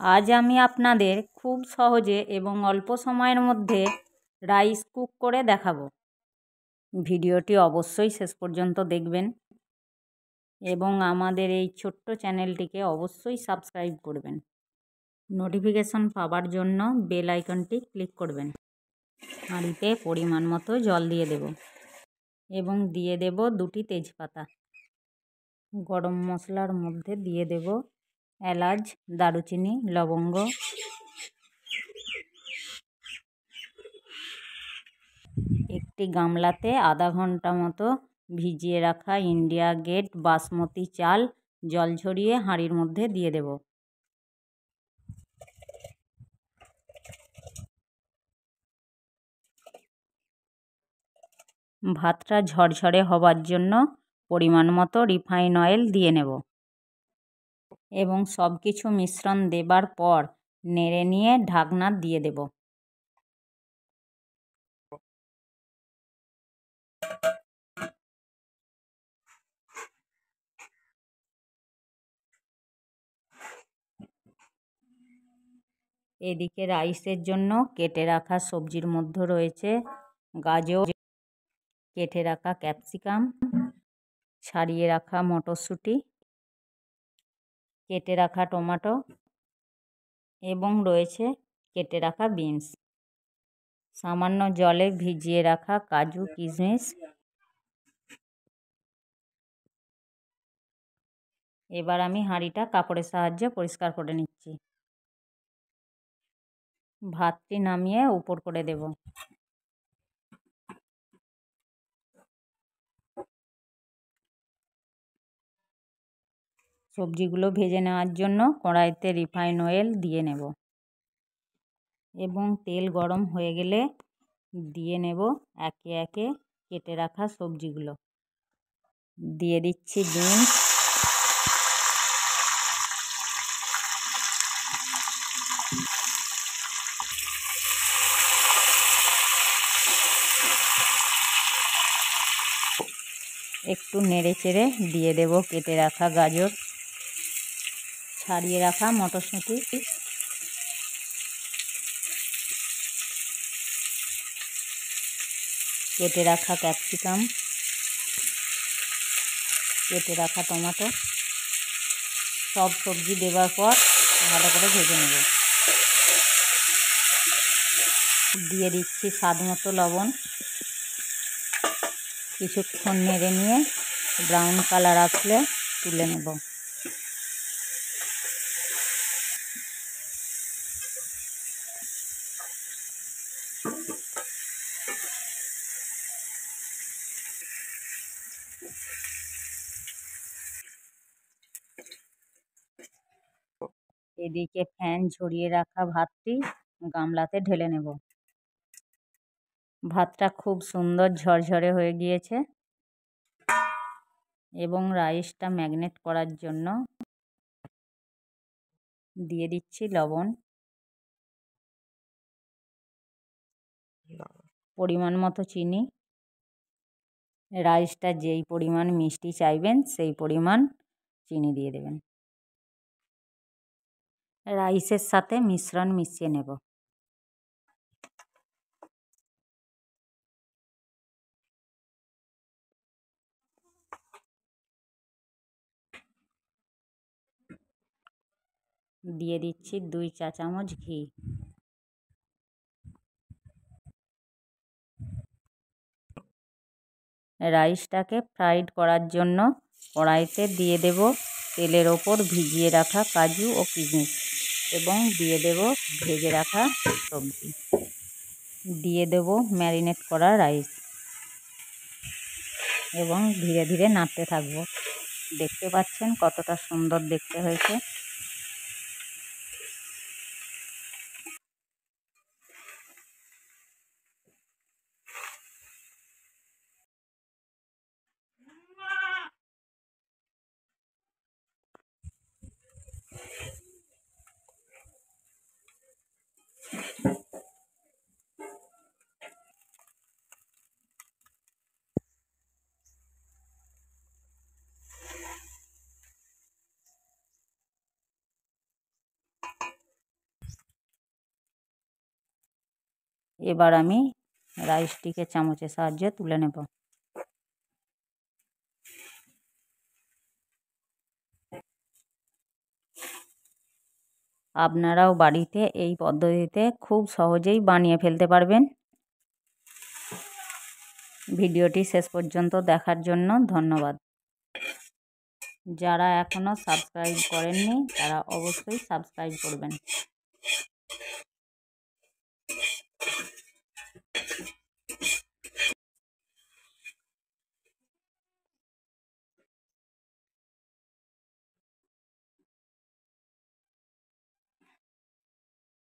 আজ আমি আপনাদের খুব সহজে এবং অল্প সময়ের মধ্যে রাইস কুক করে দেখাবো। ভিডিওটি অবশ্যই শেষ পর্যন্ত দেখবেন এবং আমাদের এই ছোট্ট চ্যানেলটিকে অবশ্যই সাবস্ক্রাইব করবেন। নোটিফিকেশন পাওয়ার জন্য বেল আইকনটি ক্লিক করবেন। হাঁড়িতে পরিমাণ মতো জল দিয়ে দেব এবং দিয়ে দেব 2টি তেজপাতা। গরম মশলার মধ্যে দিয়ে দেব এলাচ, দারুচিনি, লবঙ্গ। একটি গামলাতে আধা ঘন্টা মতো ভিজিয়ে রাখা ইন্ডিয়া গেট বাসমতি চাল জল ঝরিয়ে হাঁড়ির মধ্যে দিয়ে দেব। ভাতটা ঝরঝরে হবার জন্য পরিমাণ মতো রিফাইন অয়েল দিয়ে নেব এবং সব কিছু মিশ্রণ দেবার পর নেড়ে নিয়ে ঢাকনা দিয়ে দেব। এদিকে রাইসের জন্য কেটে রাখা সবজির মধ্যে রয়েছে গাজর, কেটে রাখা ক্যাপসিকাম, ছাড়িয়ে রাখা মটরশুঁটি, কেটে রাখা টমেটো এবং রয়েছে কেটে রাখা বিনস। সামান্য জলে ভিজিয়ে রাখা কাজু, কিশমিশ। এবার আমি হাঁড়িটা কাপড়ের সাহায্যে পরিষ্কার করে নিচ্ছি। ভাতটি নামিয়ে উপর করে দেব। সবজিগুলো ভেজে নেওয়ার জন্য কড়াইতে রিফাইন অয়েল দিয়ে নেব এবং তেল গরম হয়ে গেলে দিয়ে নেব একে একে কেটে রাখা সবজিগুলো। দিয়ে দিচ্ছি বিনস, একটু নেড়ে চেড়ে দিয়ে দেব কেটে রাখা গাজর, ছাড়িয়ে রাখা মটরশুঁটি, কেটে রাখা ক্যাপসিকাম, কেটে রাখা টমেটো। সব সবজি দেওয়ার পর ভালো করে ভেজে নেব। দিয়ে দিচ্ছি স্বাদ মতো লবণ। কিছুক্ষণ নেড়ে নিয়ে ব্রাউন কালার আসলে তুলে নেব। এদিকে ফ্যান ঝরিয়ে রাখা ভাতটি গামলাতে ঢেলে নেব। ভাতটা খুব সুন্দর ঝরঝরে হয়ে গিয়েছে এবং রাইসটা ম্যাগনেট করার জন্য দিয়ে দিচ্ছি লবণ, পরিমাণ মতো চিনি। রাইসটা যেই পরিমাণ মিষ্টি চাইবেন সেই পরিমাণ চিনি দিয়ে দেবেন। রাইসের সাথে মিশ্রণ মিশিয়ে নেব। দিয়ে দিচ্ছি 2 চা চামচ ঘি। রাইসটাকে ফ্রাইড করার জন্য কড়াইতে দিয়ে দেব তেলের ওপর ভিজিয়ে রাখা কাজু ও কিশমিশ এবং দিয়ে দেব ভেজে রাখা সবজি। দিয়ে দেব ম্যারিনেট করা রাইস এবং ধীরে ধীরে নাড়তে থাকব। দেখতে পাচ্ছেন কতটা সুন্দর দেখতে হয়েছে। এবার আমি রাইসটিকে চামচের সাহায্যে তুলে নেব। আপনারাও বাড়িতে এই পদ্ধতিতে খুব সহজেই বানিয়ে ফেলতে পারবেন। ভিডিওটি শেষ পর্যন্ত দেখার জন্য ধন্যবাদ। যারা এখনও সাবস্ক্রাইব করেননি তারা অবশ্যই সাবস্ক্রাইব করবেন।